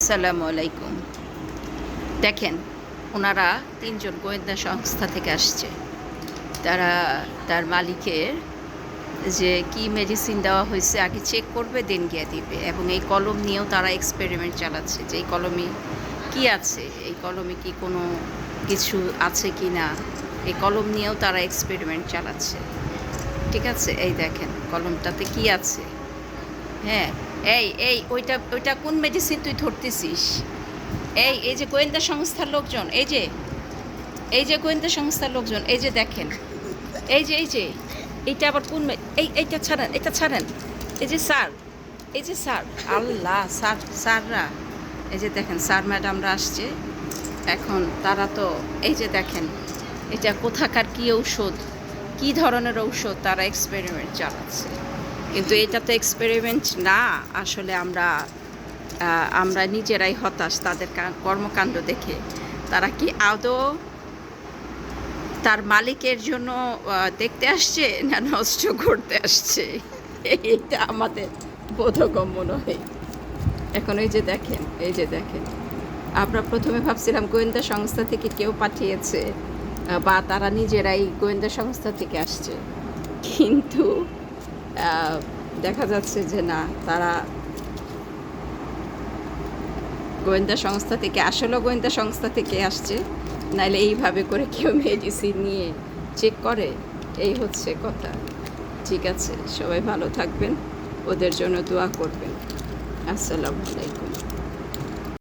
আসসালামু আলাইকুম। দেখেন, ওনারা তিনজন গোয়েন্দা সংস্থা থেকে আসছে। তারা তার মালিকের যে কি মেডিসিন দেওয়া হয়েছে আগে চেক করবে, দেন গিয়ে দিবে। এবং এই কলম নিয়েও তারা এক্সপেরিমেন্ট চালাচ্ছে যে এই কলমে কি আছে, এই কলমে কি কোনো কিছু আছে কি না। এই কলম নিয়েও তারা এক্সপেরিমেন্ট চালাচ্ছে। ঠিক আছে, এই দেখেন কলমটাতে কি আছে। হ্যাঁ, এই এই ওইটা ওইটা কোন মেডিসিন তুই ধরতেছিস? এই যে গোয়েন্দা সংস্থার লোকজন, এই যে গোয়েন্দা সংস্থার লোকজন, এই যে দেখেন, এই যে এইটা আবার কোন এইটা ছাড়েন, এটা ছাড়েন। এই যে স্যার, এই যে স্যার, আল্লাহ, স্যাররা, এই যে দেখেন স্যার ম্যাডামরা আসছে। এখন তারা তো এই যে দেখেন এটা কোথাকার কি ঔষধ, কি ধরনের ঔষধ তারা এক্সপেরিমেন্ট চালাচ্ছে। কিন্তু এটা তো এক্সপেরিমেন্ট না, আসলে আমরা নিজেরাই হতাশ তাদের কর্মকাণ্ড দেখে। তারা কি আদৌ তার মালিকের জন্য দেখতে আসছে না নষ্ট করতে আসছে, এটা আমাদের বোধগম্য নয়। এখন এই যে দেখেন, এই যে দেখেন, আমরা প্রথমে ভাবছিলাম গোয়েন্দা সংস্থা থেকে কেউ পাঠিয়েছে বা তারা নিজেরাই গোয়েন্দা সংস্থা থেকে আসছে, কিন্তু দেখা যাচ্ছে যে না, তারা গোয়েন্দা সংস্থা থেকে, আসলে গোয়েন্দা সংস্থা থেকে আসছে। নাহলে এইভাবে করে কেউ মেডিসিন নিয়ে চেক করে? এই হচ্ছে কথা। ঠিক আছে, সবাই ভালো থাকবেন, ওদের জন্য দোয়া করবেন। আসসালামু আলাইকুম।